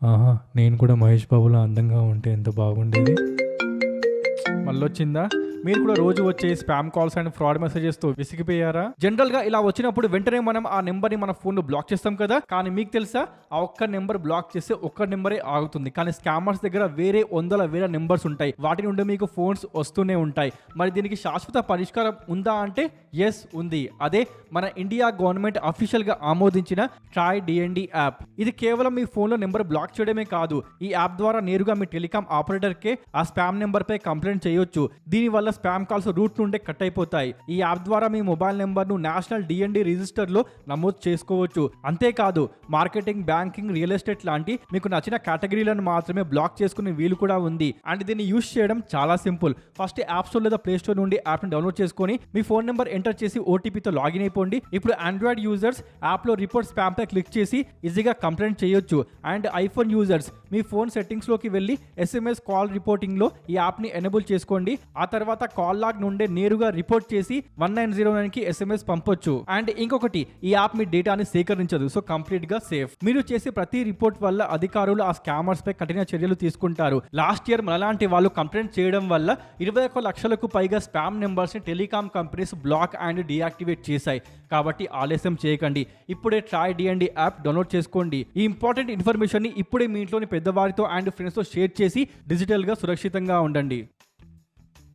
ఆహా! నేను కూడా 'మహేష్ బాబు'లా అందంగా ఉంటే ఎంత బాగుండేది. మళ్ళొచ్చిందా? మీరు కూడా రోజు వచ్చే స్పామ్ కాల్స్ అండ్ ఫ్రాడ్ మెసేజెస్‌తో విసిగిపోయారా? జనరల్‌గా ఇలా వచ్చినప్పుడు వెంటనే మనం ఆ నంబర్‌ని మన ఫోన్‌లో బ్లాక్ చేస్తాం కదా! కానీ మీకు తెలుసా? ఆ ఒక్క నంబర్ బ్లాక్ చేస్తే ఒక్క నంబరే ఆగుతుంది. కానీ స్కామర్స్ దగ్గర వేరే వందల వేల నంబర్స్ ఉంటాయి. వాటి నుండి మీకు ఫోన్స్ వస్తూనే ఉంటాయి. మరి దీనికి శాశ్వత పరిష్కారం ఉందా అంటే యెస్ ఉంది. అదే మన ఇండియా గవర్నమెంట్ అఫీషియల్‌గా ఆమోదించిన ట్రాయ్ డీఎన్‌డీ యాప్. ఇది కేవలం మీ ఫోన్‌లో నంబర్ బ్లాక్ చేయడమే కాదు. ఈ యాప్ ద్వారా నేరుగా మీ టెలికాం ఆపరేటర్‌కే ఆ స్పామ్ నంబర్‌పై కంప్లైంట్ చేయొచ్చు. దీనివల్ల స్పామ్ కాల్స్ రూట్ నుండే కట్ అయిపోతాయి. ఈ యాప్ ద్వారా మీ మొబైల్ నెంబర్‌ను నేషనల్ డీఎన్‌డీ రిజిస్టర్‌లో నమోదు చేసుకోవచ్చు. అంతేకాదు మార్కెటింగ్, బ్యాంకింగ్, రియల్ ఎస్టేట్ లాంటి మీకు నచ్చిన కేటగిరీలను మాత్రమే బ్లాక్ చేసుకునే వీలు కూడా ఉంది. అండ్ దీన్ని యూజ్ చేయడం చాలా సింపుల్. ఫస్ట్ యాప్ స్టోర్ లేదా ప్లే స్టోర్ నుండి యాప్‌ని డౌన్లోడ్ చేసుకొని మీ ఫోన్ నెంబర్ ఎంటర్ చేసి ఓటీపీతో లాగిన్ అయిపోండి. ఇప్పుడు ఆండ్రాయిడ్ యూజర్స్ యాప్‌లో రిపోర్ట్ స్పామ్ పై క్లిక్ చేసి ఈజీగా కంప్లైంట్ చేయొచ్చు. అండ్ ఐఫోన్ యూజర్స్ మీ ఫోన్ సెట్టింగ్స్‌లోకి వెళ్ళి ఎస్ఎంఎస్ కాల్ రిపోర్టింగ్‌లో ఈ యాప్‌ని ఎనేబుల్ చేసుకోండి. ఆ తర్వాత కాల్ లాగ్ నుండే నేరుగా రిపోర్ట్ చేసి 1909కి ఎస్ఎంఎస్ పంపొచ్చు. అండ్ ఇంకొకటి, ఈ యాప్ మీ డేటాని సేకరించదు. సో కంప్లీట్ గా సేఫ్. మీరు చేసే ప్రతి రిపోర్ట్ వల్ల అధికారులు ఆ స్కామర్స్ పై కఠిన చర్యలు తీసుకుంటారు. లాస్ట్ ఇయర్ మనలాంటి వాళ్ళు కంప్లైంట్ చేయడం వల్ల 21 లక్షలకు పైగా స్పామ్ నెంబర్స్ ని telecom companies block and deactivate చేశాయి. కాబట్టి ఆలస్యం చేయకండి. ఇప్పుడే ట్రాయ్ డీఎన్‌డీ యాప్ డౌన్లోడ్ చేసుకోండి. ఈ ఇంపార్టెంట్ ఇన్ఫర్మేషన్ ని ఇప్పుడే మీ ఇంట్లోని పెద్దవారితో అండ్ ఫ్రెండ్స్ తో షేర్ చేసి డిజిటల్ గా సురక్షితంగా ఉండండి.